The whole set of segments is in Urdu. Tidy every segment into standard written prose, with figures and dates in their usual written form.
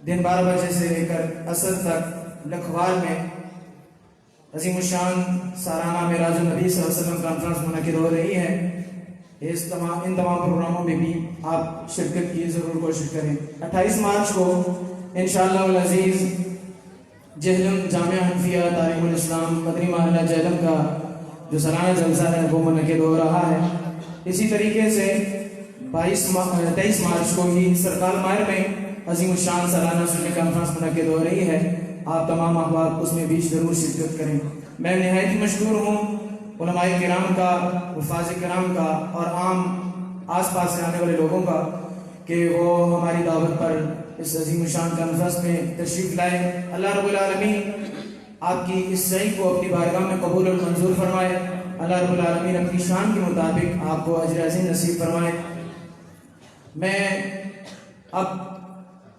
دن 12 بجے سے لے کر عصر تک لکھوال میں عظیم الشان سالانہ معراج النبی صلی اللہ علیہ وسلم کانفرنس منعقد ہو رہی ہے۔ ان تمام پروگراموں میں بھی آپ شرکت کی ضرور کوشش کریں۔ 28 مارچ کو انشاءاللہ العزیز جہلم جامعہ حنفیہ تعلیم الاسلام مدنی محلہ جہلم کا جو سالانہ جلسہ ہے وہ منعقد ہو رہا ہے۔ اسی طریقے سے 23 مارچ کو ہی سرکال مائر میں عظیم الشان سالانہ سنی کانفرنس منعقد ہو رہی ہے۔ آپ تمام احباب اس میں بھی ضرور شرکت کریں۔ میں نہایت ہی مشکور ہوں علماء کرام کا، حفاظ کرام کا اور عام آس پاس سے آنے والے لوگوں کا کہ وہ ہماری دعوت پر اس عظیم الشان کانفرنس میں تشریف لائے۔ اللہ رب العالمین آپ کی اس سعی کو اپنی بارگاہ میں قبول اور منظور فرمائے۔ اللہ رب العالمین اپنی شان کے مطابق آپ کو اجر عظیم نصیب فرمائے۔ میں اب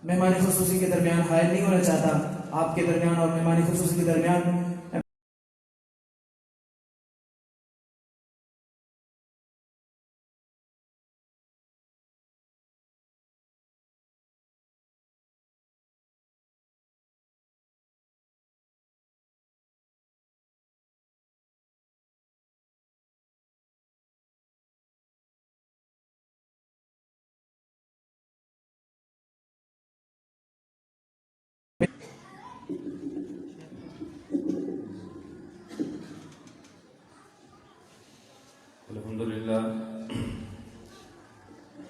مہمان خصوصی کے درمیان حائل نہیں ہونا چاہتا، آپ کے درمیان اور مہمان خصوصی کے درمیان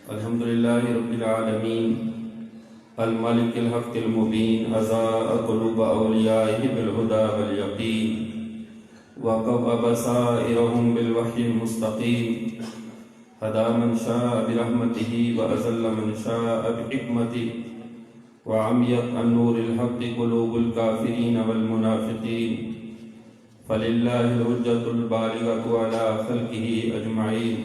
الحمدللہ رب العالمین المالک الحق المبین ازاء قلوب اولیائہ بالہدى والیقین وقف بصائرہم بالوحی المستقیم ہدا من شاء برحمتہ وازل من شاء بحکمتہ وعمیت عن نور الحق قلوب الکافرین والمنافقین فللہ الحجۃ البالغۃ علی خلقہ اجمعین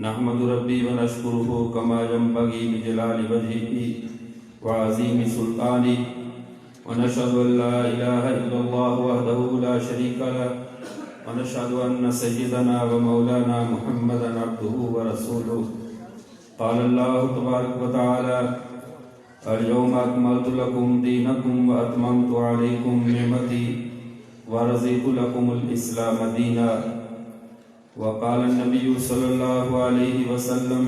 نحمد ربی ونشکرہ کما ينبغی بجلال وجہہ وعظیم سلطانہ ونشہد ان لا الہ الا اللہ وحدہ لا شریک لہ ونشہد ان سیدنا ومولانا محمدا عبدہ ورسولہ قال اللہ تبارک وتعالی اليوم اکملت لکم دینکم واتممت علیکم نعمتی ورضیت لکم الاسلام دینا وقال النبي صلى الله عليه وسلم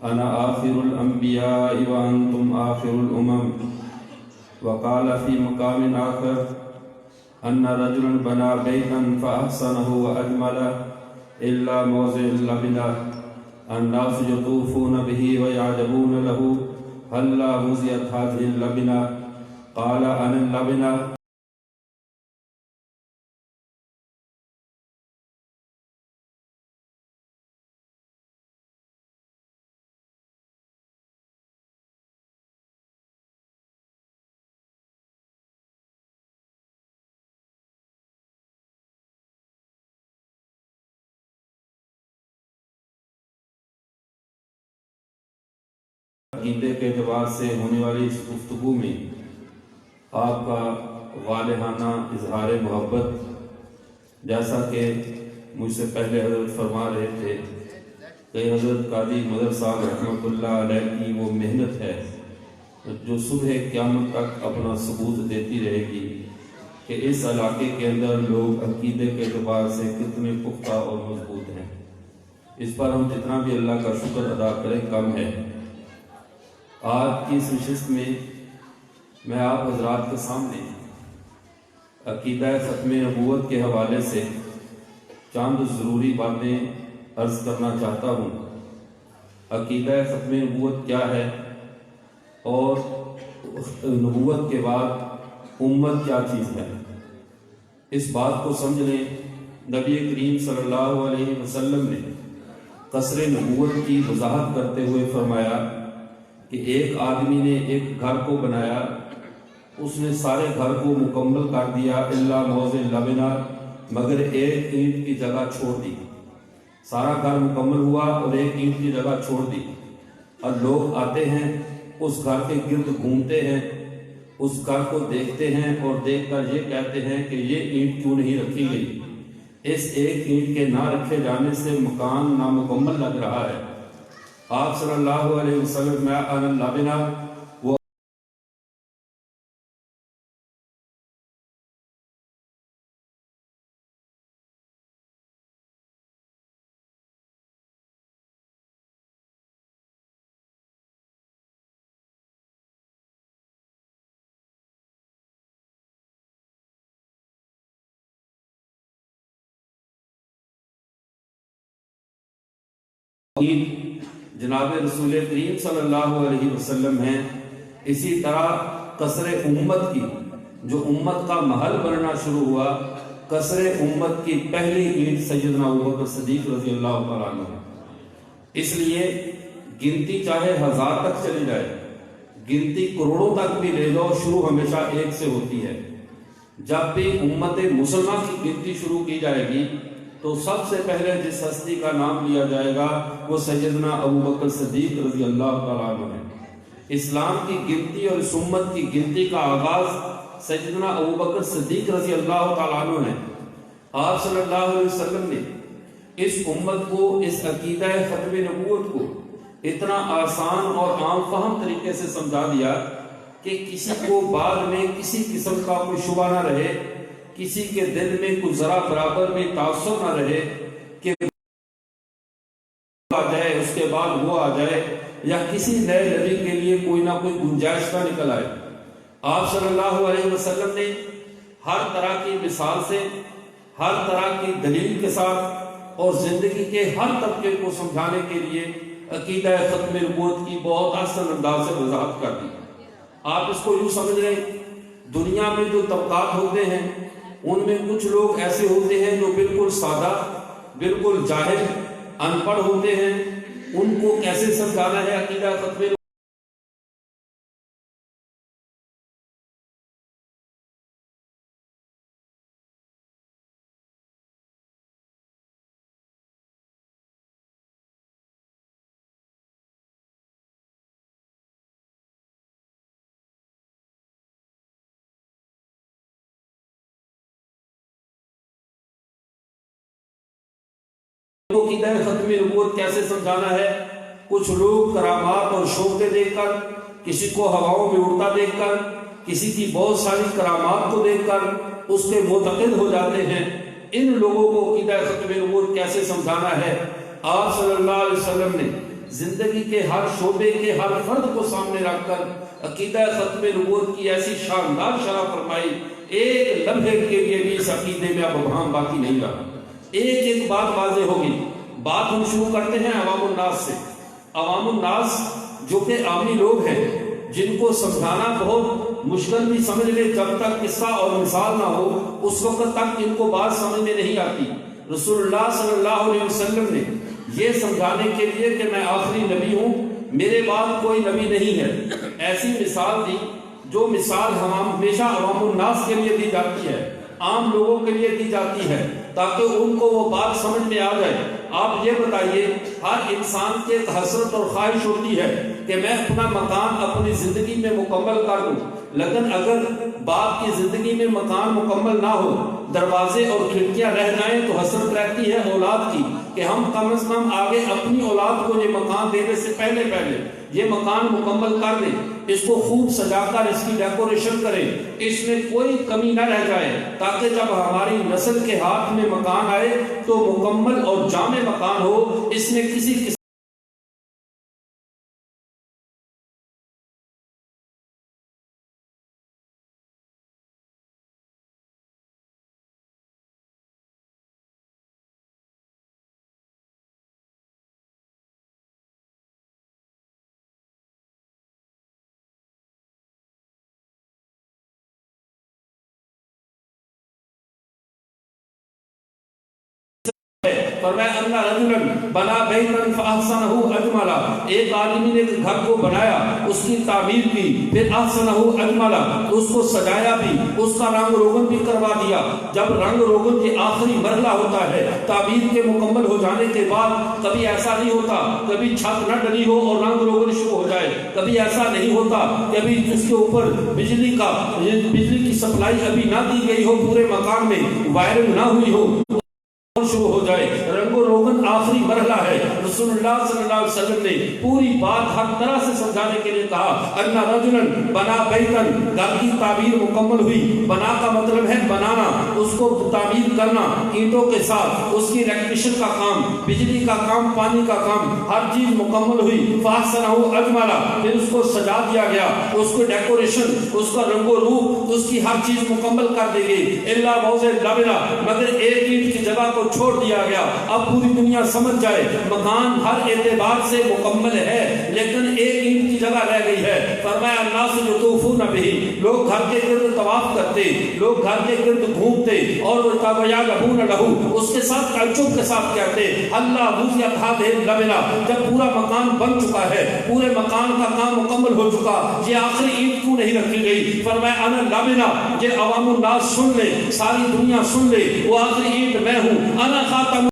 أنا آخر الأنبياء وأنتم آخر الأمم وقال في مقام آخر أن رجلا بنى بيتا فأحسنه وأجمله إلا موضع اللبنة الناس يطوفون به ويعجبون له هلا وضعت هذه اللبنة قال أنا اللبنة عقیدے کے اعتبار سے ہونے والی اس گفتگو میں آپ کا والہانہ اظہار محبت، جیسا کہ مجھ سے پہلے حضرت فرما رہے تھے کہ حضرت قاضی مظہر صاحب رحمۃ اللہ علیہ کی وہ محنت ہے جو صبح قیامت تک اپنا ثبوت دیتی رہے گی کہ اس علاقے کے اندر لوگ عقیدے کے اعتبار سے کتنے پختہ اور مضبوط ہیں۔ اس پر ہم جتنا بھی اللہ کا شکر ادا کریں کم ہے۔ آج کی اس نشست میں میں آپ حضرات کے سامنے عقیدہ ختم نبوت کے حوالے سے چند ضروری باتیں عرض کرنا چاہتا ہوں۔ عقیدہ ختم نبوت کیا ہے اور نبوت کے بعد امت کیا چیز ہے، اس بات کو سمجھ لیں۔ نبی کریم صلی اللہ علیہ وسلم نے قصر نبوت کی وضاحت کرتے ہوئے فرمایا کہ ایک آدمی نے ایک گھر کو بنایا، اس نے سارے گھر کو مکمل کر دیا الا موضع لبنہ، مگر ایک اینٹ کی جگہ چھوڑ دی۔ سارا گھر مکمل ہوا اور ایک اینٹ کی جگہ چھوڑ دی، اور لوگ آتے ہیں اس گھر کے گرد گھومتے ہیں، اس گھر کو دیکھتے ہیں اور دیکھ کر یہ کہتے ہیں کہ یہ اینٹ کیوں نہیں رکھی گئی، اس ایک اینٹ کے نہ رکھے جانے سے مکان نامکمل لگ رہا ہے۔ آپ صلی اللہ علیہ وسلم میں انا اللبنہ جناب رسول کریم صلی اللہ علیہ وسلم ہیں، اسی طرح قصر امت کی جو امت کا محل بننا شروع ہوا، قصر امت کی پہلی اینٹ سیدنا ابوبکر صدیق رضی اللہ تعالیٰ عنہ ہے۔ اس لیے گنتی چاہے 1000 تک چلی جائے، گنتی کروڑوں تک بھی لے جاؤ، شروع ہمیشہ ایک سے ہوتی ہے۔ جب بھی امت مسلمہ کی گنتی شروع کی جائے گی تو سب سے پہلے جس ہستی کا نام لیا جائے گا وہ سیدنا ابوبکر صدیق رضی اللہ تعالیٰ عنہ ہے۔ اسلام کی گنتی اور اس امت کی گنتی کا آغاز سیدنا ابوبکر صدیق رضی اللہ تعالیٰ عنہ ہے۔ آپ صلی اللہ علیہ وسلم نے اس امت کو، اس عقیدہ ختم نبوت کو اتنا آسان اور عام فہم طریقے سے سمجھا دیا کہ کسی کو بعد میں کسی قسم کا کوئی شبہ نہ رہے، کسی کے دل میں کوئی ذرا برابر بھی تعصب نہ رہے کہ آ جائے اس کے بعد وہ آ جائے، یا کسی نئے نبی کے لیے کوئی نہ کوئی گنجائش نہ نکل آئے۔ آپ صلی اللہ علیہ وسلم نے ہر طرح کی مثال سے، ہر طرح کی دلیل کے ساتھ اور زندگی کے ہر طبقے کو سمجھانے کے لیے عقیدہ ختم نبوت کی بہت آسان انداز سے وضاحت کر دی۔ آپ اس کو یوں سمجھ رہے، دنیا میں جو طبقات ہوتے ہیں ان میں کچھ لوگ ایسے ہوتے ہیں جو بالکل سادہ، بالکل جاہل، ان پڑھ ہوتے ہیں، ان کو کیسے سمجھانا ہے عقیدہ ختم نبوت؟ عقیدہ ختم نبوت کیسے سمجھانا ہے؟ کچھ لوگ کرامات اور شوقیں دیکھ کر، کسی کو ہواؤں میں اڑتا دیکھ کر، کسی کی بہت ساری کرامات کو دیکھ کر اس کے معتقد ہو جاتے ہیں۔ ان لوگوں کو عقیدہ ختم نبوت کیسے سمجھانا ہے؟ آپ صلی اللہ علیہ وسلم نے زندگی کے ہر شعبے کے ہر فرد کو سامنے رکھ کر عقیدہ ختم نبوت کی ایسی شاندار شرح فرمائی، ایک لمحے کے لیے بھی اس عقیدے میں اب ابہام باقی نہیں رہا۔ ایک ایک بات واضح ہوگی۔ بات ہم شروع کرتے ہیں عوام الناس سے۔ عوام الناس جو کہ عامی لوگ ہیں، جن کو سمجھانا بہت مشکل بھی سمجھ لے، جب تک قصہ اور مثال نہ ہو اس وقت تک ان کو بات سمجھ میں نہیں آتی۔ رسول اللہ صلی اللہ علیہ وسلم نے یہ سمجھانے کے لیے کہ میں آخری نبی ہوں، میرے بعد کوئی نبی نہیں ہے، ایسی مثال دی جو مثال ہمیشہ عوام الناس کے لیے دی جاتی ہے، عام لوگوں کے لیے دی جاتی ہے، تاکہ ان کو وہ بات سمجھ میں آ جائے۔ آپ یہ بتائیے، ہر انسان کی ایک حسرت اور خواہش ہوتی ہے کہ میں اپنا مکان اپنی زندگی میں مکمل کر دوں، لیکن اگر باپ کی زندگی میں مکان مکمل نہ ہو، دروازے اور کھڑکیاں رہ جائیں، تو حسرت رہتی ہے اولاد کی کہ ہم کم از کم آگے اپنی اولاد کو یہ مکان دینے سے پہلے یہ مکان مکمل کر دیں، اس کو خوب سجا کر اس کی ڈیکوریشن کریں، اس میں کوئی کمی نہ رہ جائے، تاکہ جب ہماری نسل کے ہاتھ میں مکان آئے تو مکمل اور جامع مکان ہو، اس میں کسی فرمایا اللہ رجلا بنا بیتن فاحسنہ اجملا، ایک آدمی نے گھر کو بنایا، اس کی تعمیر کی، پھر احسنہ اجملا، اس کو سجایا بھی، اس کا رنگ روغن بھی کروا دیا۔ جب رنگ روغن کے آخری مرحلہ ہوتا ہے تعمیر کے مکمل ہو جانے کے بعد، کبھی ایسا نہیں ہوتا کبھی چھت نہ ڈلی ہو اور رنگ روغن شروع ہو جائے، کبھی ایسا نہیں ہوتا کبھی اس کے اوپر بجلی کی سپلائی ابھی نہ دی گئی ہو، پورے مکان میں وائرنگ نہ ہوئی ہو، شروع ہو جائے، رنگ و روغن آخری مرحلہ ہے۔ رسول اللہ صلی اللہ علیہ وسلم نے پوری بات ہر طرح سے سمجھانے کے لیے کہا، ان رجلا بنا بیتن، گھر کی تعمیر مکمل ہوئی، بنا کا مطلب ہے بنانا، اس کو تعمیر کرنا اینٹوں کے ساتھ، اس کی الیکٹریشن کا کام، بجلی کا کام، پانی کا کام، ہر چیز مکمل ہوئی، فاحسنہ اجملا، پھر اس کو سجا دیا گیا، اس کو ڈیکوریشن، اس کا رنگ و روپ، اس کی ہر چیز مکمل کر دی گئی، الا موضع لبنا، مگر ایک اینٹ کی جگہ کو چھوڑ دیا گیا۔ اب پوری دنیا سمجھ جائے مکان مکان ہر اعتبار سے مکمل ہے لیکن ایک اینٹ کی جگہ رہ گئی ہے. فرمایا الناس یطوفون بہ، لوگ گھر کے گرد طواف کرتے، لوگ گھر کے گرد گھومتے اور ویعلمون لہ، اس کے ساتھ تعجب کے ساتھ کہتے اللہ وضعت ہذہ اللبنہ، جب پورا مکان بن چکا ہے، پورے مکان کا کام مکمل ہو چکا، یہ آخری اینٹ کیوں نہیں رکھی گئی؟ فرمایا انا اللبنہ، یہ عوام الناس سن لے، ساری دنیا سن لے، وہ آخری اینٹ میں ہوں. انا خاتم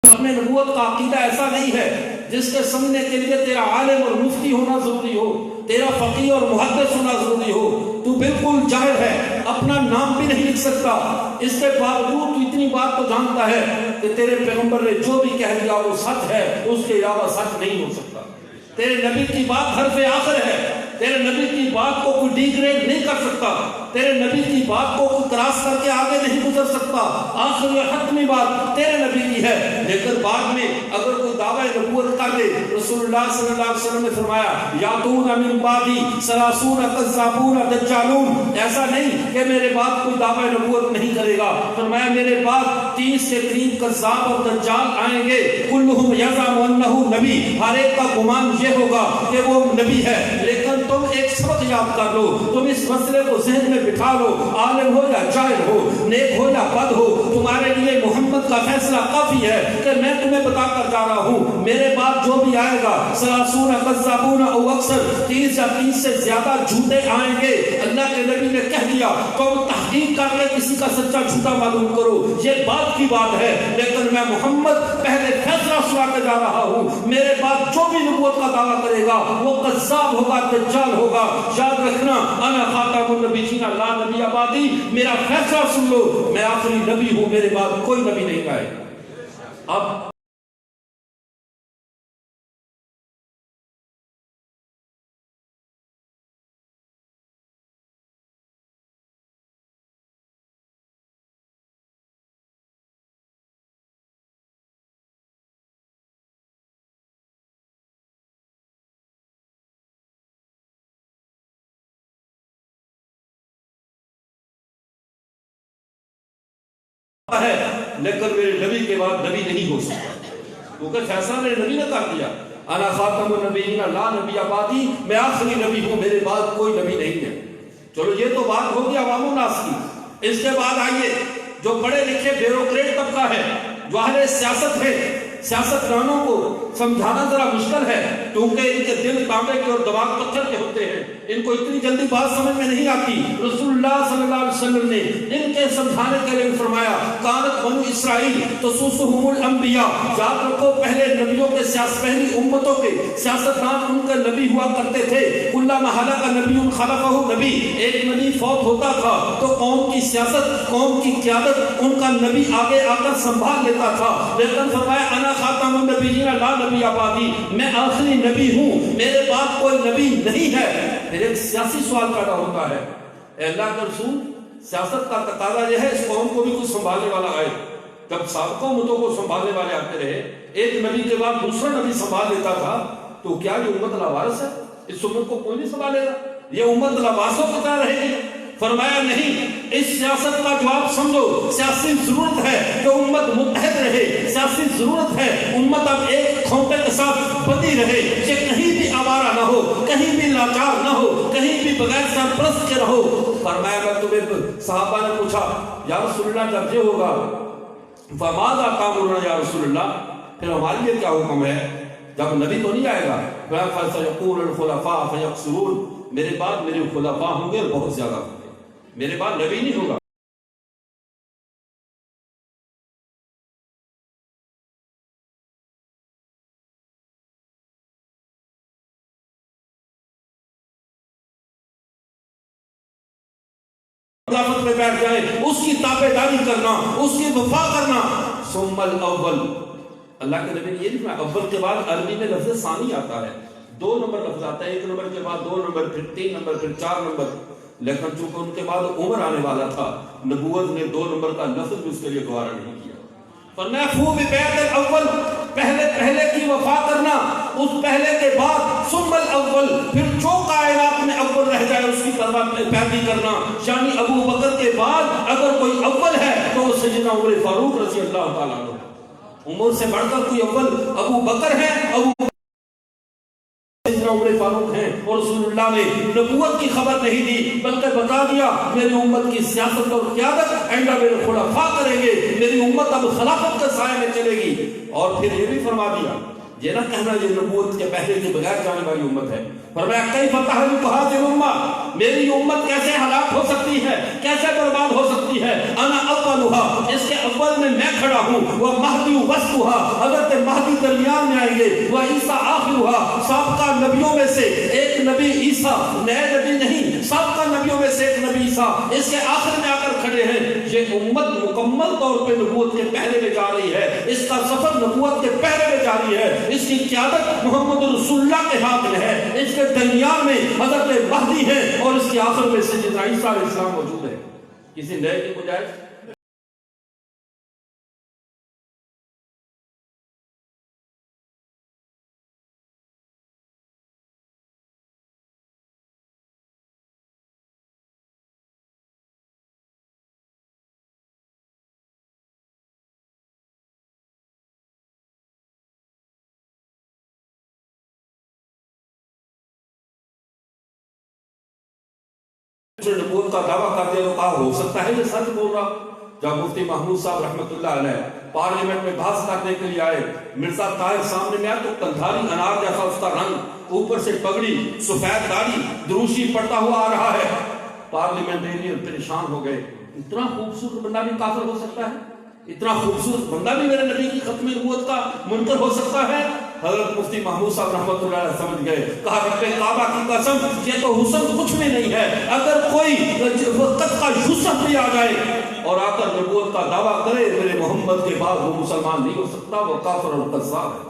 اپنے نبوت کا عقیدہ ایسا نہیں ہے جس کے سمجھنے کے لیے تیرا عالم اور مفتی ہونا ضروری ہو، تیرا فقیہ اور محدث ہونا ضروری ہو. تو بالکل جاہل ہے، اپنا نام بھی نہیں لکھ سکتا، اس کے باوجود تو اتنی بات تو جانتا ہے کہ تیرے پیغمبر نے جو بھی کہہ دیا وہ سچ ہے، اس کے علاوہ سچ نہیں ہو سکتا. تیرے نبی کی بات حرف آخر ہے، تیرے نبی کی بات کو کوئی ڈی گریڈ نہیں کر سکتا، تیرے نبی کی بات کو کوئی کراس کر کے آگے نہیں گزر سکتا. آخری اور حتمی بات تیرے نبی کی ہے. لیکن بعد میں اگر کوئی دعوی نبوت کر دے، رسول اللہ صلی اللہ علیہ وسلم نے فرمایا یاتون من بعدی ثلاثون کذابون دجالون، ایسا نہیں کہ میرے بعد کوئی دعوی نبوت نہیں کرے گا. فرمایا میرے بعد 30 کے قریب کذاب اور دجال آئیں گے، کلہم یزعم انہ نبی، ہر ایک کا گمان یہ ہوگا کہ وہ نبی ہے. لیکن تم ایک سبق یاد کر لو، تم اس مسئلے کو ذہن میں بٹھا لو، عالم ہو یا جاہل ہو، نیک ہو یا بد ہو، تمہارے لیے محمد کا فیصلہ کافی ہے کہ میں تمہیں بتا کر جا رہا ہوں میرے بعد جو بھی آئے گا ثلاثون کذابون او اکثر، 30 یا 30 سے زیادہ جھوٹے آئیں گے. اللہ کے نبی نے کہہ دیا تم تحقیق کر کے کسی کا سچا جھوٹا معلوم کرو، یہ بات کی بات ہے. لیکن میں محمد پہلے فیصلہ سنا کے جا رہا ہوں، میرے بعد جو بھی نبوت کا دعویٰ کرے گا وہ کذاب ہوگا، دجال ہوگا. یاد رکھنا انا خاتم النبیین لا نبی بعدی، میرا فیصلہ سن لو، میں آخری نبی ہوں، میرے بعد کوئی نبی نہیں آئے. اب ہے لیکن میرے نبی کے بعد نبی نہیں ہو سکتا، کیونکہ فیصلہ میرے نبی نے کر دیا انا خاتم النبیین لا نبی بعدی، میں آخری نبی ہوں، میرے بعد کوئی نبی نہیں ہے. چلو یہ تو بات ہوگی عوام الناس کی. اس کے بعد آئیے جو پڑھے لکھے بیوروکریٹ طبقہ ہے، جو اہل سیاست ہے، سیاستدانوں کو سمجھانا ذرا مشکل ہے کیونکہ ان کے دل تانبے کے اور دماغ پتھر کے ہوتے ہیں، ان کو اتنی جلدی بات سمجھ میں نہیں آتی. رسول اللہ صلی اللہ علیہ وسلم نے ان کے سمجھانے کے لیے فرمایا کانت بنو اسرائیل تسوسہم الانبیاء، یاد رکھو پہلے نبیوں کے پہلی امتوں کے سیاستدان ان کے نبی ہوا کرتے تھے. کلما ہلک نبی خلفہ نبی، ایک نبی فوت ہوتا تھا تو قوم کی سیاست، قوم کی قیادت ان کا نبی آگے آ کر سنبھال لیتا تھا. لیکن فرمایا انا خاتم النبیین لا نبی بعدی، میں آخری نبی ہوں، میرے بعد کوئی نبی نہیں ہے. پھر ایک سیاسی سوال پیدا ہوتا ہے، اے اللہ کے رسول، سیاست کا تقاضا یہ ہے اس قوم کو بھی کچھ سنبھالنے والا آئے. جب سابقہ امتوں کو سنبھالنے والے آتے رہے، ایک نبی کے بعد دوسرا نبی سنبھال لیتا تھا، تو کیا یہ امت لاوارث ہے؟ اس امت کو کوئی نہیں سنبھالے گا، یہ امت لاوارثوں کی طرح رہے گی. فرمایا نہیں، اس سیاست کا جواب سمجھو، سیاسی ضرورت ہے کہ امت متحد رہے، سیاسی ضرورت ہے امت اب ایک کھوپے کے ساتھ بندھی رہے، کہ کہیں بھی آوارہ نہ ہو، کہیں بھی لاچار نہ ہو، کہیں بھی بغیر سرپرست کے رہو. فرمایا میں تمہیں، صحابہ نے پوچھا یا رسول اللہ جب یہ ہوگا فماذا تأمرنا یا رسول اللہ، پھر ہمارے لیے کیا حکم ہے جب نبی تو نہیں آئے گا؟ فَسَيَقُولُ الْخُلَفَاءُ فَيَقْصُرُونَ، میرے بعد میرے خلفاء ہوں گے اور بہت زیادہ ہوں گے، میرے بعد نبی نہیں ہوگا. خلافت میں بیٹھ جائے، اس کی تابع داری کرنا، اس کی وفا کرنا. ثم الاول، اللہ کے نبی نے یہ نہیں کہا، اول کے بعد عربی میں لفظ ثانی آتا ہے، 2 نمبر لفظ آتا ہے، 1 نمبر کے بعد 2 نمبر، پھر 3 نمبر، پھر 4 نمبر، لیکن چونکہ ان کے بعد عمر آنے والا تھا، نبوت نے 2 نمبر کا لفظ بھی اس کے لیے گوارا نہیں کیا۔ فَنَفُوا بِبَيْعَةِ الْأَوَّلِ، پہلے کی وفا کرنا، اس پہلے کے بعد ثم الاول، پھر جو کائنات میں اول رہ جائے اس کی پیروی کرنا، یعنی ابو بکر کے بعد اگر کوئی اول ہے تو وہ سیدنا عمر فاروق رضی اللہ تعالیٰ عنہ، عمر سے بڑھ کر کوئی اول ابو بکر ہے، سیدنا عمر فاروق ہیں، اور رسول اللہ نے نبوت کی خبر نہیں دی بلکہ بتا دیا میری امت کی سیاست اور قیادت آئندہ میرے خلفاء کریں گے، میری امت اب خلافت کے سائے میں چلے گی۔ اور پھر یہ بھی فرما دیا، یہ نہ کہنا یہ نبوت کے پہلے کے بغیر جانے والی امت ہے، فرمایا کیف تہلک هذه الامہ، میری امت کیسے ہلاک ہو سکتی ہے، کیسے برباد ہو سکتی ہے، انا اولها، اس کے اول میں کھڑا ہوں، ومہدی وسطها، حضرت مہدی درمیان میں آئیں گے، وعیسیٰ آخرها، سابقہ نبیوں میں سے ایک نبی عیسیٰ، نئے نبی نہیں، سابقہ نبیوں میں سے ایک نبی عیسیٰ اس کے آخر میں آ کر کھڑے ہیں۔ یہ امت مکمل طور پہ نبوت کے پہلے میں جا رہی ہے، اس کا سفر نبوت کے پہلے میں جاری ہے، اس کی قیادت محمد رسول اللہ کے ہاتھ میں ہے، اس کے درمیان میں حضرت مہدی ہے، اور اس کے آخر میں سیدنا عیسیٰ علیہ السلام موجود ہے۔ کسی نئے کی گنجائش؟ نبوت کا دعویٰ کرتے تو کہا ہو سکتا ہے یہ سچ بول رہا۔ جب مفتی محمود صاحب رحمۃ اللہ علیہ پارلیمنٹ میں بحث کرنے کے لیے آئے، مرزا طاہر سامنے میں آیا تو کندھاری انار جیسا اس کا رنگ، اوپر سے پگڑی، سفید داڑھی، دروشی پڑتا ہوا آ رہا ہے۔ پارلیمنٹیرین پریشان ہو گئے، اتنا خوبصورت بندہ بھی کافر ہو سکتا ہے، اتنا خوبصورت بندہ بھی میرے نبی کی ختم نبوت کا منکر ہو سکتا ہے۔ حضرت مفتی محمود صاحب رحمۃ اللہ علیہ سمجھ گئے، کہا رب کعبہ کی قسم یہ تو حسن کچھ بھی نہیں ہے، اگر کوئی وقت کا یوسف بھی آ جائے اور آ کر نبوت کا دعویٰ کرے میرے محمد کے بعد وہ مسلمان نہیں ہو سکتا، وہ کافر اور قذاب ہے۔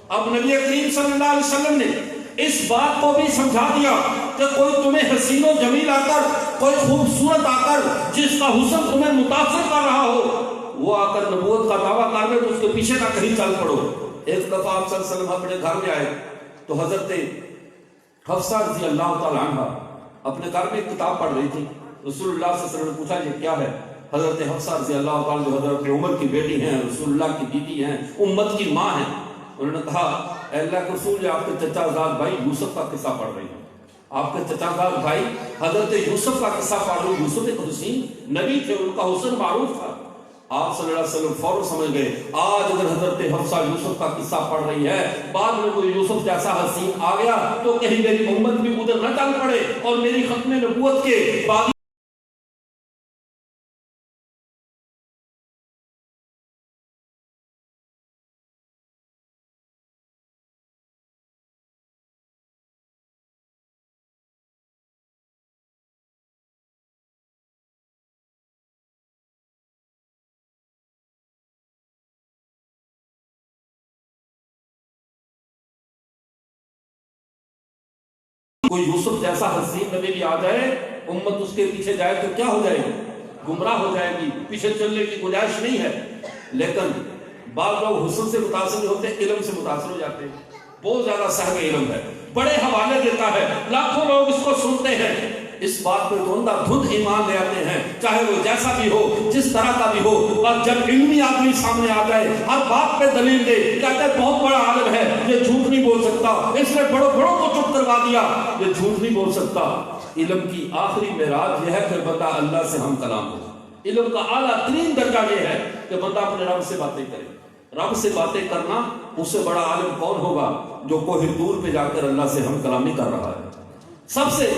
اب نبی کریم صلی اللہ علیہ وسلم نے اس بات کو بھی سمجھا دیا کہ کوئی تمہیں حسین و جمیل آ کر، کوئی خوبصورت آ کر جس کا حسن تمہیں متاثر کر رہا ہو، وہ آ کر نبوت کا دعویٰ کر لے تو اس کے پیچھے نہ کہیں چل پڑو۔ ایک دفعہ آپ صلی اللہ علیہ وسلم اپنے گھر میں آئے تو حضرت حفصہ رضی اللہ تعالی عنہ اپنے گھر میں ایک کتاب پڑھ رہی تھی۔ رسول اللہ صلی اللہ علیہ وسلم نے پوچھا یہ کیا ہے؟ حضرت حفصہ رضی اللہ تعالی جو حضرت عمر کی بیٹی ہیں، رسول اللہ کی بیٹی ہیں، امت کی ماں ہیں، انہوں نے کہا اے اللہ کے رسول، آپ کے چچا زاد بھائی یوسف کا قصہ پڑھ رہی ہیں، آپ کے چچا زاد بھائی حضرت یوسف کا قصہ پڑھ رہی ہیں۔ یوسف ایک حسین نبی تھے، ان کا حسن معروف تھا۔ آپ صلی اللہ علیہ وسلم فوراً سمجھ گئے آج اگر حضرت حفصہ یوسف کا قصہ پڑھ رہی ہے، بعد میں کوئی یوسف جیسا حسین آ گیا تو کہیں میری امت بھی ادھر نہ چل پڑے اور میری ختم نبوت کے بعد کوئی یوسف جیسا حسین نبی بھی آ جائے، امت اس کے پیچھے جائے تو کیا ہو جائے گی؟ گمراہ ہو جائے گی، پیچھے چلنے کی گنجائش نہیں ہے۔ لیکن بعض لوگ حسن سے متاثر نہیں ہوتے، علم سے متاثر ہو جاتے ہیں۔ بہت زیادہ صاحب علم ہے، بڑے حوالے دیتا ہے، لاکھوں لوگ اس کو سنتے ہیں، اس بات پہ تو اندھا دھند ایمان لے آتے ہیں، چاہے وہ جیسا بھی ہو، جس طرح کا بھی ہو۔ اور جب علمی آدمی سامنے آ جائے، ہر بات پہ دلیل دے، کہتے ہیں بہت بڑا عالم ہے، یہ جھوٹ نہیں بول سکتا، اس نے بڑوں بڑوں کو چپ کروا دیا، یہ جھوٹ نہیں بول سکتا۔ علم کی آخری معراج یہ ہے کہ بندہ اللہ سے ہم کلام ہو۔ علم کا اعلیٰ ترین درجہ یہ ہے کہ بندہ اپنے رب سے باتیں کرے۔ رب سے باتیں کرنا، اس سے بڑا عالم کون ہوگا جو کوہ طور پہ جا کر اللہ سے ہم کلامی کر رہا ہے۔ سب سے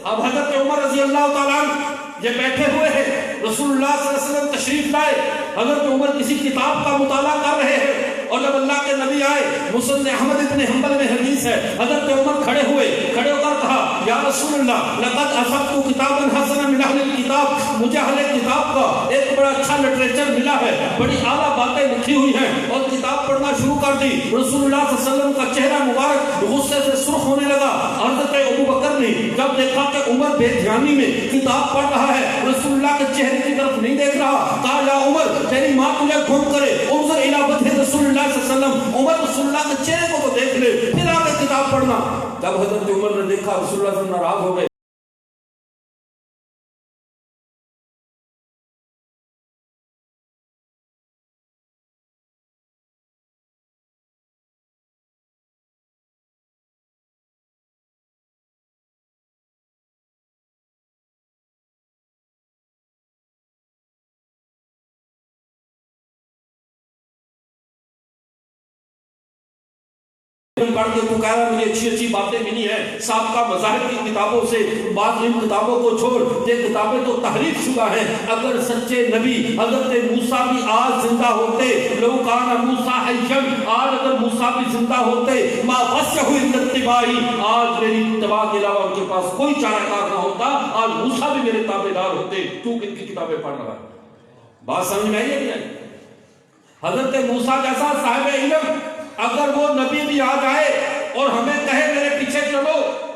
اب حضرت عمر رضی اللہ تعالیٰ عنہ یہ بیٹھے ہوئے ہیں، رسول اللہ صلی اللہ علیہ وسلم تشریف لائے، حضرت عمر کسی کتاب کا مطالعہ کر رہے ہیں، اور جب اللہ کے نبی آئے، مسند احمد ابن حنبل میں حدیث ہے، حضرت عمر کھڑے ہوئے، کھڑے ہو کر کہا یا رسول اللہ لقد اصبت کتابا حسنا من اہل الکتاب، مجھے اہل کتاب کا ایک بڑا اچھا لٹریچر ملا ہے، بڑی اعلیٰ باتیں لکھی ہوئی ہیں، اور کتاب پڑھنا شروع کر دی۔ رسول اللہ صلی اللہ علیہ وسلم کا چہرہ مبارک غصے سے سرخ ہونے لگا۔ حضرت ابو بکر نے جب دیکھا کہ عمر بے دھیانی میں کتاب پڑھ رہا ہے، رسول اللہ کے چہرے کی طرف نہیں دیکھ رہا، کہا یا عمر تیری ماں تجھے گم کرے، انظر الی وجہ رسول اللہ صلی اللہ علیہ وسلم، عمر رسول اللہ کے چہرے کو تو دیکھ لے، پھر آگے کتاب پڑھنا۔ جب حضرت عمر نے دیکھا رسول اللہ صلی اللہ علیہ وسلم ناراض ہو گئے، پڑھ کے تو کہہ رہا مجھے اچھی اچھی باتیں ملی ہیں سابقہ مذاہب کی کتابوں سے، بعض ان کتابوں کو چھوڑ، یہ کتابیں تو تحریف شدہ ہیں۔ اگر سچے نبی حضرت موسیٰ بھی آج زندہ ہوتے، لو کان موسیٰ حیا، آج اگر موسیٰ بھی زندہ ہوتے، ما وسعہ الا اتباعی، آج میری اتباع کے علاوہ ان کے پاس کوئی چارہ کار نہ ہوتا، آج موسیٰ بھی میرے تابعدار ہوتے، تو ان کی کتابیں پڑھ رہا ہے۔ بات سمجھ میں آئی ہے؟ حضرت موسیٰ جیسا صاحب علم اگر وہ نبی بھی آ جائے اور ہمیں کہے میرے پیچھے چلو،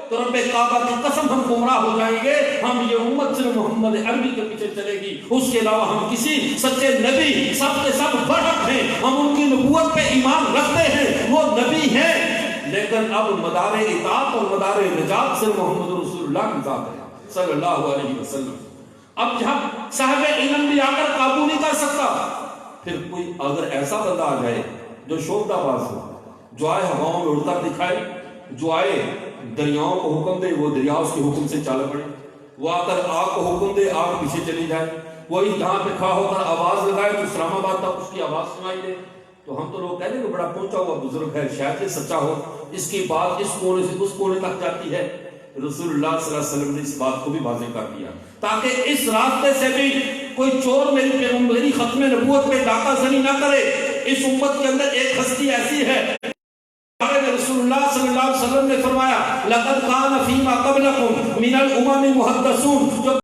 تو رب کعبہ کی قسم ہم گمراہ ہو جائیں گے، ہم یہ امت صرف محمد عربی کے پیچھے چلے گی، اس کے علاوہ ہم کسی سچے نبی سب کے سب برحق ہیں، ہم ان کی نبوت پہ ایمان رکھتے ہیں، وہ نبی ہیں، لیکن اب مدار اطاعت اور مدار نجات صرف محمد رسول اللہ کی ذات ہے صلی اللہ علیہ وسلم۔ اب جب صاحب علم بھی آ کر قابو نہیں کر سکتا، پھر کوئی اگر ایسا بندہ آ جائے جو شوبدہ باز ہو، جو آئے ہواؤں میں اڑ کر دکھائے، جو آئے دریاؤں کو حکم دے وہ دریا اس کے حکم سے چل پڑے، وہ آ کر آگ کو حکم دے آگ پیچھے چلی جائے، وہی جہاں پہ کھڑا ہو کر آواز لگائے تو اسلام آباد تک اس کی آواز سنائی دے، تو ہم تو لوگ کہہ دیں کہ بڑا پہنچا ہوا بزرگ ہے، شاید یہ سچا ہو، اس کی بات اس کونے سے اس کونے تک جاتی ہے۔ رسول اللہ صلی اللہ علیہ وسلم نے اس بات کو بھی واضح کر دیا تاکہ اس راستے سے بھی کوئی چور میری ختم نبوت میں ڈاکہ زنی نہ کرے۔ اس امت کے اندر ایک ہستی ایسی ہے، رسول اللہ صلی اللہ علیہ وسلم نے فرمایا لقد کان فیما قبلکم من الامم محدثون،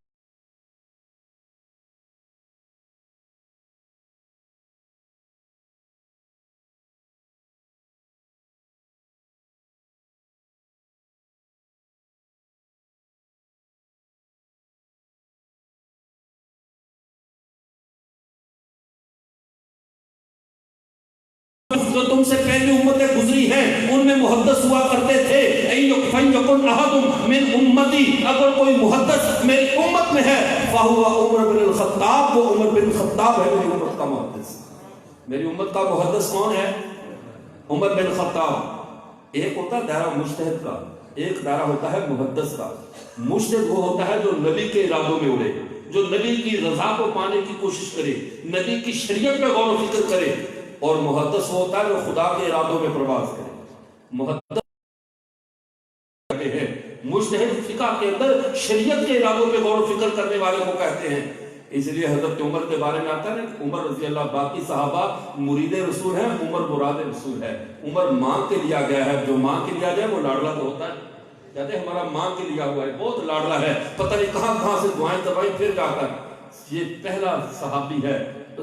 جو تم سے پہلی امتیں گزری ہیں ان میں محدث ہوا کرتے تھے، فَإِنْ أَحَدٌ مِّنْ أُمَّتِي، اگر کوئی محدث میری امت میں ہے فَهُوَ عمر بن الخطاب، وہ عمر بن الخطاب ہے میری امت کا محدث۔ میری امت کا محدث کون ہے؟ عمر بن الخطاب۔ ایک ہوتا ہے دائرہ مجتہد کا، ایک دائرہ ہوتا ہے محدث کا۔ مجتہد وہ ہوتا ہے جو نبی کے ارادوں میں اڑے، جو نبی کی رضا کو پانے کی کوشش کرے، نبی کی شریعت پہ غور و فکر کرے، اور محدث وہ ہوتا ہے جو خدا کے ارادوں میں پرواز کرے۔ محدث ہیں مجتہد فقہ کے اندر شریعت کے ارادوں پہ غور و فکر کرنے والے کو کہتے ہیں۔ اس لیے حضرت عمر کے بارے میں آتا ہے کہ عمر رضی اللہ، باقی صحابہ مرید رسول ہیں، عمر مراد رسول ہے۔ عمر مانگ کے لیا گیا ہے، جو مانگ کے لیا جائے وہ لاڈلا تو ہوتا ہے، کہتے ہیں ہمارا مانگ کے لیا ہوا ہے، بہت لاڈلا ہے، پتہ نہیں کہاں سے دعائیں دبائیں پھر جا کر یہ پہلا صحابی ہے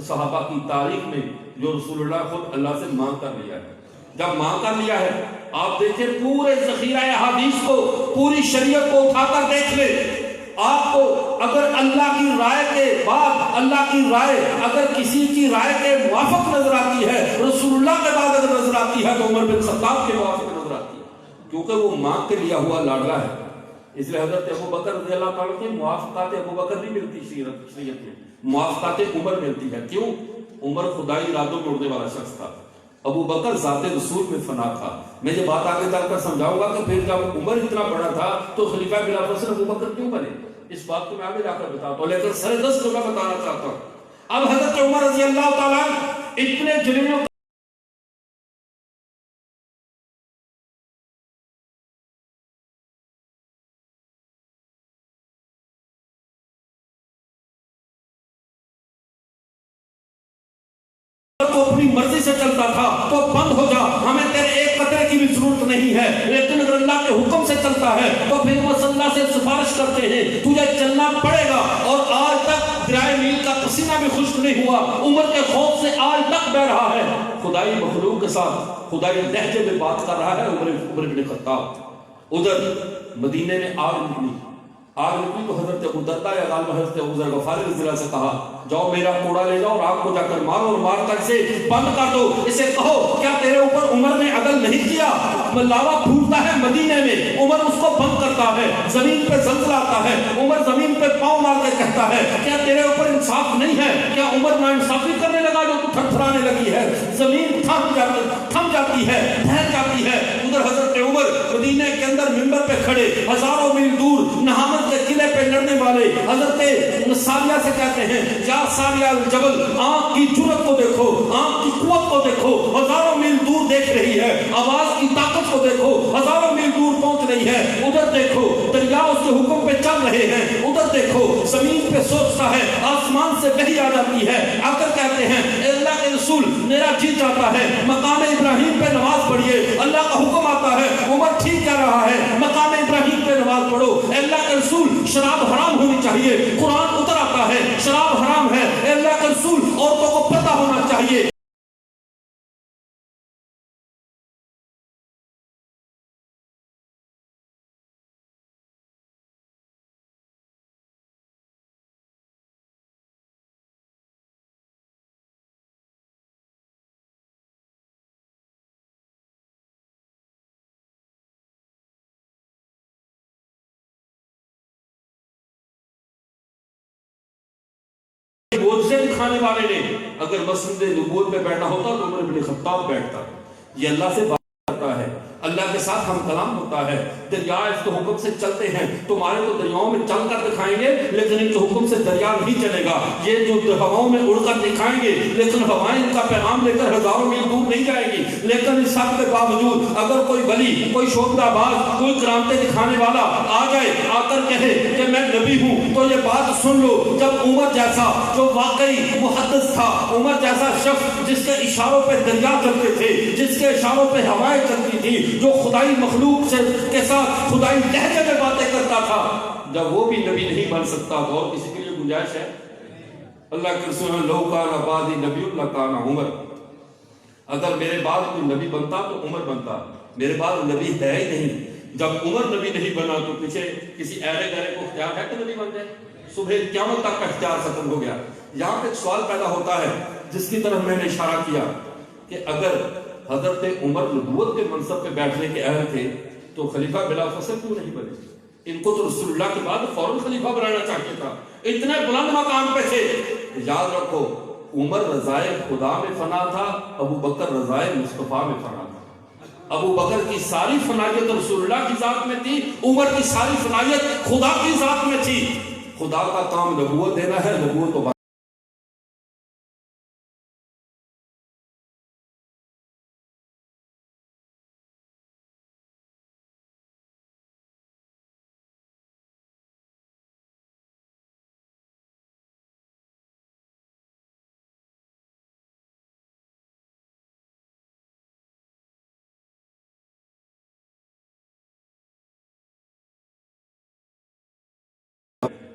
صحابہ کی تاریخ میں جو رسول اللہ خود اللہ سے مانگ کر لیا ہے۔ جب مانگ کر لیا ہے، آپ دیکھیں پورے ذخیرہ احادیث کو، پوری شریعت کو اٹھا کر دیکھ لیں، آپ کو اگر اللہ کی رائے کے بعد، اللہ کی رائے اگر کسی کی رائے کے موافق نظر آتی ہے، رسول اللہ کے بعد اگر نظر آتی ہے تو عمر بن خطاب کے موافق نظر آتی ہے، کیونکہ وہ مانگ کے لیا ہوا لاڈلا ہے۔ اس لیے حضرت ابو بکر رضی اللہ تعالیٰ کی موافقات ابو بکر نہیں ملتی شریعت میں، موافقات عمر ملتی ہے۔ کیوں؟ عمر خدائی ارادوں میں اڑنے والا شخص تھا، ابو بکر ذات رسول میں فنا تھا۔ میں یہ بات آگے چل کر سمجھاؤں گا کہ پھر جب عمر اتنا بڑا تھا تو خلیفہ بلا فصل ابو بکر کیوں بنے، اس بات کو میں آگے جا کر بتاتا ہوں، لیکن سر دست کو میں بتانا چاہتا ہوں۔ اب حضرت عمر رضی اللہ تعالیٰ اتنے جلیل کو اپنی مرضی سے چلتا تھا تو بند ہو جا، ہمیں تیرے ایک قطرے کی بھی ضرورت نہیں ہے، لیکن اگر اللہ کے حکم سے چلتا ہے تو پھر وہ اللہ سے سفارش کرتے ہیں تجھے چلنا پڑے گا۔ اور آج تک درائے نیل کا پسینہ بھی خشک نہیں ہوا، عمر کے خوف سے آج تک بہ رہا ہے۔ خدائی مخلوق کے ساتھ خدائی لہجے میں بات کر رہا ہے عمر بن خطاب۔ ادھر مدینے میں آگ نکلی تو حضرت ابو درداء یا غالب حضرت ابو ذر غفاری رضی اللہ سے کہا جاؤ میرا کوڑا لے جاؤ اور آگ کو جا کر مارو، اور مار کر اسے بند کر دو، اسے کہو کیا تیرے اوپر عمر نے عدل نہیں کیا؟ لاوا پھوٹتا ہے مدینے میں، عمر اس کو بند کرتا ہے، زمین پہ زلزلہ آتا ہے، عمر زمین پہ پاؤں مار کے کہتا ہے کیا تیرے اوپر انصاف نہیں ہے؟ کیا عمر نا انصافی کرنے لگا جو تو تھرتھرانے لگی ہے؟ زمین تھم جاتی ہے، ٹھہر جاتی ہے۔ ادھر حضرت عمر مدینے کے اندر منبر پہ کھڑے، ہزاروں میل دور نہامت کے قلعے پہ لڑنے والے حضرت سالیہ سے کہتے ہیں یا سالیہ الجبل، آنکھ کی جرت کو دیکھو، آنکھ کی قوت کو دیکھو، ہزاروں میل دور دیکھ رہی ہے، آواز کی طاقت کو دیکھو، ہزاروں میل دور پہنچ رہی ہے، ادھر دیکھو دریا اس کے حکم پہ چل رہے ہیں، ادھر دیکھو زمین پہ سوچتا ہے، آسمان سے وحی آ جاتی ہے، آ کر کہتے ہیں اے اللہ کے رسول میرا جی چاہتا ہے مقام ابراہیم پہ نماز پڑھیے، اللہ کا حکم آتا ہے، عمر ٹھیک کہہ رہا ہے مقام ابراہیم پہ نماز پڑھو، اے اللہ کے رسول شراب حرام ہونی چاہیے، قرآن اتر آتا ہے شراب حرام ہے، اے اللہ کے رسول عورتوں کو پتہ ہونا چاہیے۔ معجزے دکھانے والے نے اگر مسجد نبوت میں بیٹھا ہوتا تو عمر بن خطاب بیٹھتا۔ یہ اللہ سے بات کرتا ہے، اللہ کے ساتھ ہم کلام ہوتا ہے، دریا اس کے حکم سے چلتے ہیں، تمہارے تو دریاؤں میں چل کر دکھائیں گے لیکن ان کے حکم سے دریا نہیں چلے گا، یہ جو ہواؤں میں اڑ کر دکھائیں گے لیکن ہوائیں ان کا پیغام لے کر ہزاروں میل دور نہیں جائیں گی، لیکن اس سب کے باوجود اگر کوئی ولی، کوئی شوبدہ باز، کوئی کرامتیں دکھانے والا آ جائے، آ کر کہے کہ میں نبی ہوں تو یہ بات سن لو، جب عمر جیسا جو واقعی محدث تھا، عمر جیسا شخص جس کے اشاروں پہ دریا چلتے تھے، جس کے اشاروں پہ ہوائیں چلتی تھی، جو خدائی مخلوق سے کے ساتھ خدائی لہجے میں باتیں کرتا تھا، جب وہ بھی نبی نہیں بن سکتا تو اور کسی کے لیے گنجائش ہے؟ اللہ کے رسول لو کان بعدی نبی لکان عمر، اگر میرے بعد کوئی نبی بنتا تو عمر بنتا، میرے بعد نبی ہے ہی نہیں، جب عمر نبی نہیں بنا تو پیچھے کسی ایرے گرے کو اختیار ہے کہ نبی بن جائے؟ صبح قیامت تک کا اختیار ختم ہو گیا۔ یہاں پہ ایک سوال پیدا ہوتا ہے جس کی طرف میں نے اشارہ کیا کہ اگر حضرت عمر نبوت کے منصب پہ بیٹھنے کے اہل تھے تو خلیفہ بلا فصل کیوں نہیں بنے؟ ان کو تو رسول اللہ کے بعد فوراً خلیفہ بنانا چاہیے تھا، اتنے بلند مقام پہ تھے۔ یاد رکھو عمر رضائے خدا میں فنا تھا، ابو بکر رضائے مصطفیٰ میں فنا تھا۔ ابو بکر کی ساری فنائیت رسول اللہ کی ذات میں تھی، عمر کی ساری فنائیت خدا کی ذات میں تھی۔ خدا کا کام نبوت دینا ہے، نبوت کو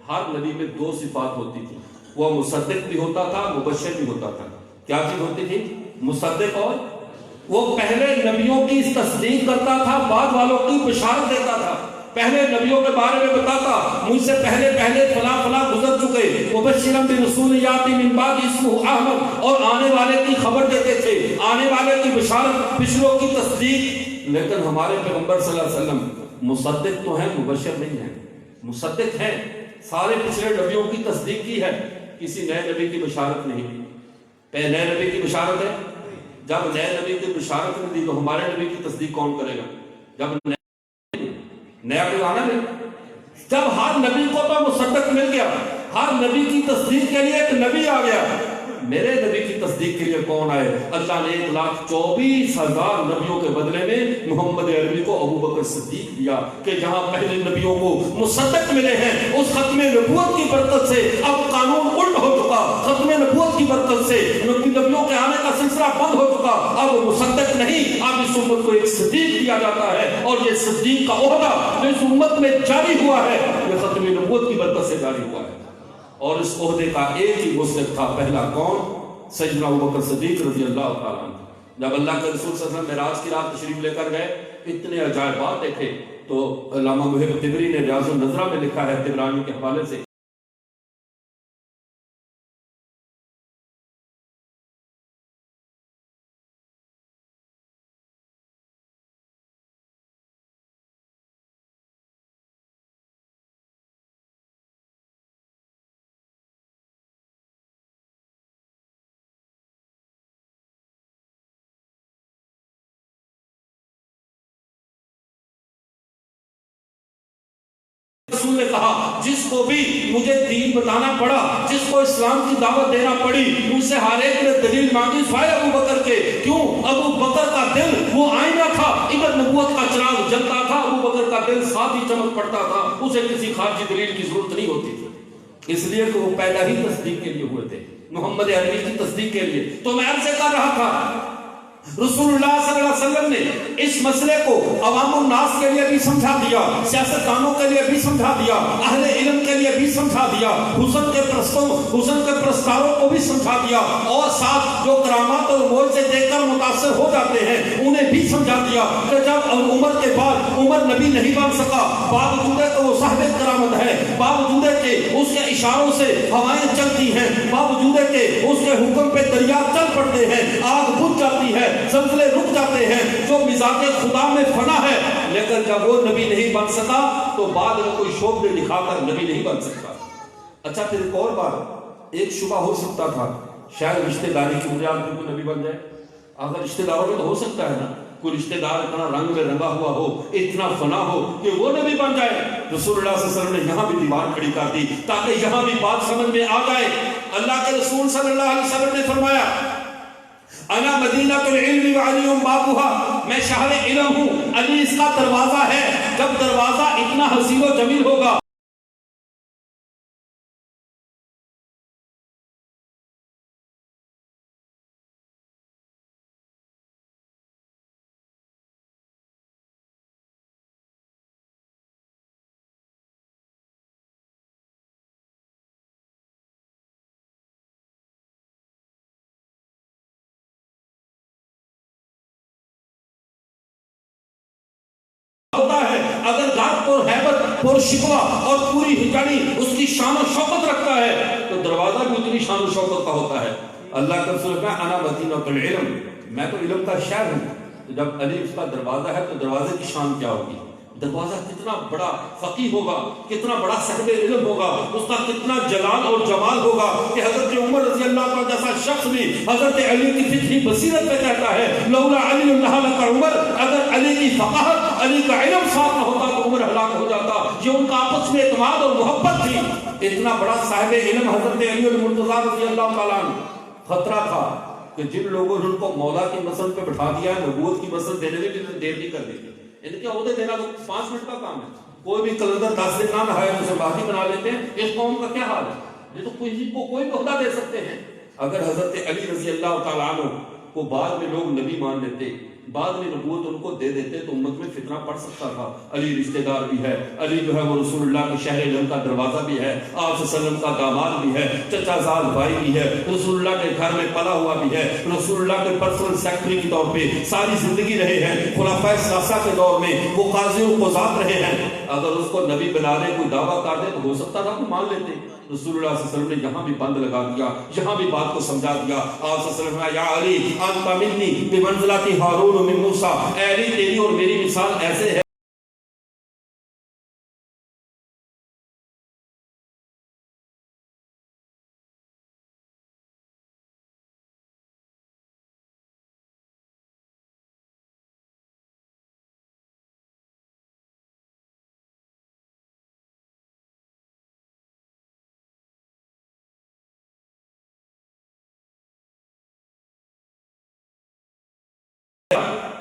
ہر نبی میں دو صفات ہوتی تھی، وہ مصدق بھی ہوتا تھا، مبشر بھی ہوتا تھا۔ کیا چیز ہوتی تھی؟ مصدق، اور وہ پہلے نبیوں کی تصدیق کرتا تھا، بعد والوں کی بشارت دیتا تھا، پہلے نبیوں کے بارے میں بتاتا مجھ سے پہلے فلاں فلاں گزر چکے، مبشرا برسول یاتی من بعد اسمہ احمد، اور آنے والے کی خبر دیتے تھے، آنے والے کی بشارت، پچھلوں کی تصدیق۔ لیکن ہمارے پیغمبر صلی اللہ علیہ وسلم مصدق تو ہیں، مبشر نہیں ہیں۔ مصدق ہیں، سارے پچھلے نبیوں کی تصدیق کی ہے، کسی نئے نبی کی بشارت نہیں۔ پہلے نئے نبی کی بشارت ہے، جب نئے نبی کی بشارت نہیں دی تو ہمارے نبی کی تصدیق کون کرے گا؟ جب نیا کوئی آنا نہیں، جب ہر نبی کو تو مصدق مل گیا، ہر نبی کی تصدیق کے لیے ایک نبی آ گیا، میرے نبی کی تصدیق کے لیے کون آئے؟ اللہ نے 1,24,000 نبیوں کے بدلے میں محمد عربی کو ابو بکر صدیق دیا کہ جہاں پہلے نبیوں کو مصدق ملے ہیں، اس ختم نبوت کی برکت سے اب قانون الٹ ہو چکا، ختم نبوت کی برکت سے نبیوں کے آنے کا سلسلہ سلسلہ بند ہو چکا، اب مصدق نہیں، اب اس امت کو ایک صدیق دیا جاتا ہے، اور یہ صدیق کا عہدہ جو اس امت میں جاری ہوا ہے یہ ختم نبوت کی برکت سے جاری ہوا ہے۔ اور اس عہدے کا ایک ہی مستحق تھا، پہلا کون؟ سیدنا ابوبکر صدیق رضی اللہ تعالیٰ عنہ۔ جب اللہ کے رسول صلی اللہ علیہ وسلم معراج کی رات تشریف لے کر گئے، اتنے عجائبات دیکھے، تو علامہ محب طبری نے ریاض النظرہ میں لکھا ہے طبرانی کے حوالے سے، رسول نے کہا جس کو بھی مجھے دین بتانا پڑا، جس کو اسلام کی دعوت دینا پڑی، مجھ سے ہر ایک نے دلیل مانگی سوائے ابو بکر کے۔ کیوں؟ ابو بکر کا دل وہ آئینہ تھا، ادھر نبوت کا چراغ جلتا تھا، ابو بکر کا دل ساتھ ہی چمک پڑتا تھا، اسے کسی خارجی دلیل کی ضرورت نہیں ہوتی تھی، اس لیے کہ وہ پیدا ہی تصدیق کے لیے ہوئے تھے، محمد عربی کی تصدیق کے لیے۔ تو میں عرض کر رہا تھا رسول اللہ صلی اللہ علیہ وسلم نے اس مسئلے کو عوام الناس کے لیے بھی سمجھا دیا، سیاستدانوں کے لیے بھی سمجھا دیا، اہل علم کے لیے بھی سمجھا دیا، حسن کے پرستاروں کو بھی سمجھا دیا، اور ساتھ جو کرامات اور معجزے دیکھ کر متاثر ہو جاتے ہیں انہیں بھی سمجھا دیا کہ جب عمر کے بعد عمر نبی نہیں بن سکا، باوجود کہ وہ صاحب کرامت ہے، باوجود کہ اس کے اشاروں سے ہوائیں چلتی ہیں، باوجود کہ اس کے حکم پہ دریا چل پڑتے ہیں، آگ بجھ جاتی ہے، زلزلے رک جاتے ہیں، جو مزاج خدا میں فنا ہے، لیکن جب وہ نبی نہیں بن سکا تو بعد میں کوئی شوق نے دکھا کر نبی نہیں بن سکتا۔ اچھا پھر ایک اور بات، ایک شبہ ہو سکتا تھا شاید رشتہ داری کی بنیاد پہ کوئی نبی بن جائے، اگر رشتہ داروں میں تو ہو سکتا ہے نا، کوئی رشتہ دار اتنا رنگ میں رنگا ہوا ہو، اتنا فنا ہو کہ وہ نبی بن جائے۔ رسول اللہ صلی اللہ علیہ وسلم نے یہاں بھی دیوار کھڑی کر دی تاکہ یہاں بھی بات سمجھ میں آ جائے۔ اللہ کے رسول صلی اللہ علیہ وسلم نے فرمایا انا مدینہ العلم وعلی بابها، میں شہر علم ہوں، علی اس کا دروازہ ہے۔ جب دروازہ اتنا حسین و جمیل ہوگا، ہوتا ہے اگر ذات پر ہیبت پر شکوہ اور پوری ہجانی اس کی شان و شوکت رکھتا ہے تو دروازہ بھی اتنی شان و شوکت کا ہوتا ہے۔ اللہ کا رسول کہا انا مدینہ العلم، میں تو علم کا شہر ہوں۔ تو جب علی اس کا دروازہ ہے تو دروازے کی شان کیا ہوگی؟ دروازہ کتنا بڑا فقیہ ہوگا، کتنا بڑا صاحب علم ہوگا، اس کا کتنا جلال اور جمال ہوگا کہ حضرت عمر رضی اللہ عنہ جیسا شخص بھی حضرت علی کی فقہی بصیرت پہ کہتا ہے لولا علی اللہ لک عمر، اگر علی کی فقاہت علی کا علم ساتھ نہ ہوتا تو عمر ہلاک ہو جاتا۔ یہ ان کا آپس میں اعتماد اور محبت تھی۔ اتنا بڑا صاحب علم حضرت علی المرتضیٰ رضی اللہ تعالیٰ عنہ، خطرہ تھا کہ جن لوگوں نے ان کو مولا کی مسند پہ بٹھا دیا ہے، نبوت کی مسند دینے میں بھی دیر نہیں کر دی، ان کے عہدے دینا تو 5 منٹ کا کام ہے۔ کوئی بھی کلندر 10 دن نہ نہائے اسے باقی بنا لیتے ہیں۔ اس قوم کا کیا حال ہے؟ یہ تو کسی کو کوئی بھی عہدہ دے سکتے ہیں۔ اگر حضرت علی رضی اللہ تعالیٰ عنہ کو بعد میں لوگ نبی مان لیتے، بعد میں نبوت ان کو دے دیتے تو امت میں فتنہ پڑ سکتا تھا۔ علی رشتہ دار بھی ہے، علی جو ہے وہ رسول اللہ کے شہر علم کا دروازہ بھی ہے، آپ صلی اللہ علیہ وسلم کا داماد بھی ہے، چچا زاد بھائی بھی ہے، رسول اللہ کے گھر میں پلا ہوا بھی ہے، رسول اللہ کے پرسنل سیکرٹری کے طور پہ ساری زندگی رہے ہیں، خلفائے ثلاثہ کے دور میں وہ قاضی و قضات رہے ہیں۔ اگر اس کو نبی بنا دے، کوئی دعویٰ کر دے تو ہو سکتا تھا کہ مان لیتے۔ رسول اللہ صلی اللہ علیہ وسلم نے یہاں بھی بند لگا دیا، یہاں بھی بات کو سمجھا دیا۔ آپ صلی اللہ علیہ وسلم نے یا علی انت منی بمنزلۃ ہارون من موسیٰ، اے علی تیری اور میری مثال ایسے ہے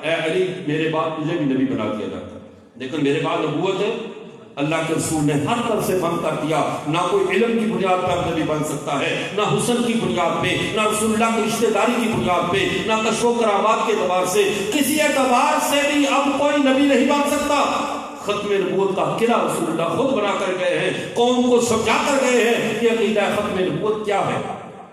اے علی میرے بعد تجھے بھی نبی بنا دیا جاتا، لیکن میرے بعد نبوت ہے اللہ کے رسول نے ہر طرف سے بند کر دیا. نہ کوئی علم کی بنیاد پر نبی بن سکتا ہے، نہ حسن کی بنیاد پہ، نہ رسول اللہ کی رشتہ داری کی بنیاد پہ، نہ کشف و کرامات کے اعتبار سے. کسی اعتبار سے بھی اب کوئی نبی نہیں بن سکتا. ختم نبوت کا قلعہ رسول اللہ خود بنا کر گئے ہیں، قوم کو سمجھا کر گئے ہیں کہ عقیدہ ختم نبوت کیا ہے.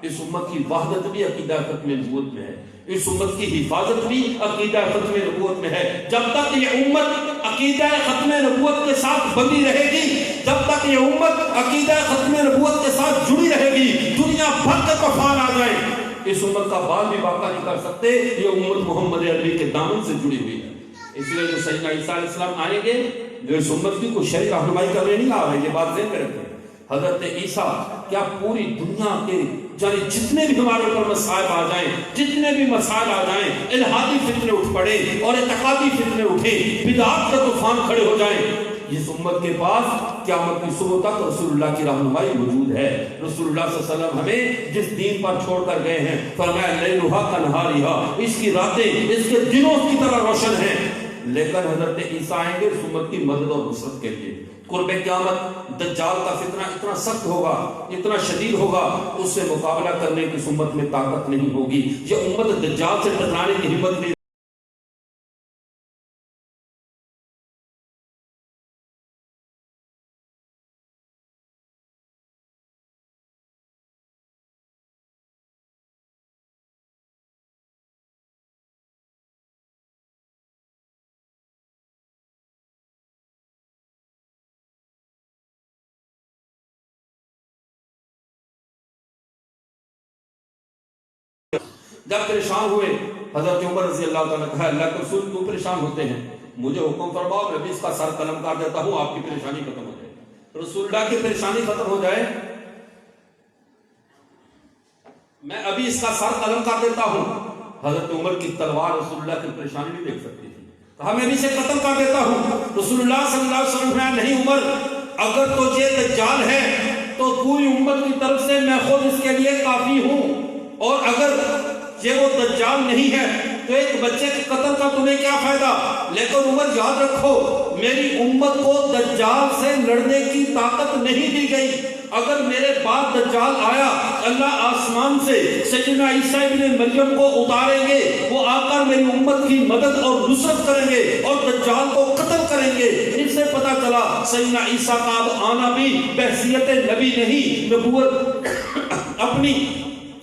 اس امت کی وحدت بھی عقیدہ ختم نبوت میں ہے، اس امت کی حفاظت بھی عقیدہ ختم نبوت میں ہے. جب تک یہ امت عقیدہ ختم نبوت کے ساتھ بندی رہے گی، جب تک یہ امت عقیدہ ختم نبوت کے ساتھ جڑی رہے گی، دنیا بھر کے طوفان آ جائیں، اس امت کا بال بھی باقا نہیں کر سکتے. یہ امت محمد عربی کے دامن سے جڑی ہوئی ہے. اس لیے جو سیدنا عیسیٰ علیہ السلام آئیں گے، جو اس امت کی کوئی شرعی رہنمائی کرنے نہیں آ رہے، یہ بات ذہن میں رکھیں. حضرت عیسیٰ کیا پوری دنیا کے یعنی جتنے بھی ہمارے اوپر مسائل آ جائیں، جتنے بھی مسائل آ جائیں، الہادی فتنے اٹھ پڑے اور اعتقادی فتنے اٹھے، بدعات کے طوفان کھڑے ہو جائیں، اس امت کے پاس قیامت کی صبح تک رسول اللہ کی رہنمائی موجود ہے. رسول اللہ صلی اللہ علیہ وسلم ہمیں جس دین پر چھوڑ کر گئے ہیں، فرمایا لیلھا کنہارھا، اس کی راتیں اس کے دنوں کی طرح روشن ہیں. لیکن حضرت عیسیٰ آئیں گے اس امت کی مدد اور نصرت کے لیے. قرب قیامت دجال کا فتنہ اتنا سخت ہوگا، اتنا شدید ہوگا، اس سے مقابلہ کرنے کی اس امت میں طاقت نہیں ہوگی. یہ امت دجال سے ٹکرانے کی ہمت نہیں. جب پریشان ہوئے حضرت عمر رضی اللہ تعالیٰ نے کہا اللہ کے رسول کیوں پریشان ہوتے ہیں، مجھے حکم فرماؤ میں بھی اس کا سر قلم کر دیتا ہوں، آپ کی پریشانی ختم ہو جائے. رسول اللہ کی پریشانی ختم ہو جائے، میں ابھی اس کا سر قلم کر دیتا ہوں. حضرت عمر کی تلوار رسول اللہ کی پریشانی نہیں دیکھ سکتی تھی. کہا میں بھی اسے قتل کر دیتا ہوں. رسول اللہ صلی اللہ علیہ وسلم نے نہیں عمر، اگر تو یہ دجال ہے تو پوری امت کی طرف سے میں خود اس کے لیے کافی ہوں، اور اگر یہ وہ دجال نہیں ہے تو ایک بچے کے قتل کا تمہیں کیا فائدہ. لیکن عمر یاد رکھو میری امت کو دجال سے لڑنے کی طاقت نہیں دی گئی. اگر میرے بعد دجال آیا، اللہ آسمان سے سیدنا عیسیٰ ابن مریم کو اتاریں گے، وہ آ کر میری امت کی مدد اور نصرت کریں گے اور دجال کو قتل کریں گے. اس سے پتہ چلا سیدنا عیسیٰ کا اب آنا بھی بحیثیت نبی نہیں، نبوت اپنی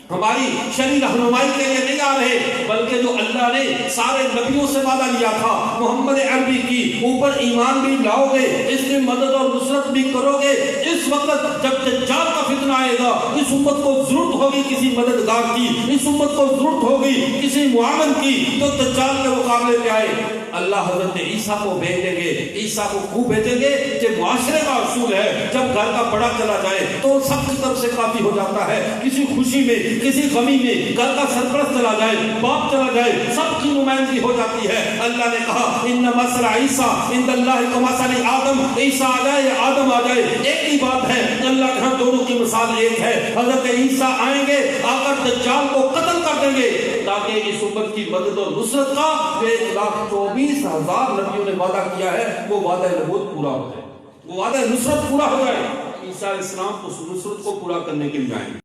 ہماری شرعی رہنمائی کے لیے نہیں آ رہے، بلکہ جو اللہ نے سارے نبیوں سے وعدہ لیا تھا محمد عربی کی اوپر ایمان بھی لاؤ گے، اس کی مدد اور نصرت بھی کرو گے. اس وقت جب دجال کا فتنہ آئے گا، اس امت کو ضرورت ہوگی کسی مددگار کی، اس امت کو ضرورت ہوگی کسی معاون کی تو دجال کے مقابلے پہ آئے. اللہ حضرت عیسیٰ کو بھیجیں گے. عیسیٰ کو خوب بھیجیں گے کہ معاشرے کا اصول ہے جب گھر کا بڑا چلا جائے تو سب کی طرف سے کافی ہو جاتا ہے. کسی خوشی میں کسی غمی میں گھر کا سرپرست چلا جائے، باپ چلا جائے، سب کی نمائندگی ہو جاتی ہے. اللہ نے کہا ان مثل عیسیٰ عند اللہ کمثل آدم، عیسیٰ آ جائے یا آدم آ جائے ایک ہی بات ہے. اللہ کے ہاں دونوں کی مثال ایک ہے. حضرت عیسیٰ آئیں گے، آ کر دجال کو قتل کر دیں گے تاکہ اس امت کی مدد اور نصرت کا 1,24,000 نبیوں نے وعدہ کیا ہے وہ وعدہ نبوت پورا ہو جائے، وہ وعدہ نصرت پورا ہو جائے. عیسیٰ علیہ السلام اس نصرت کو پورا کرنے کے لیے آئیں گے.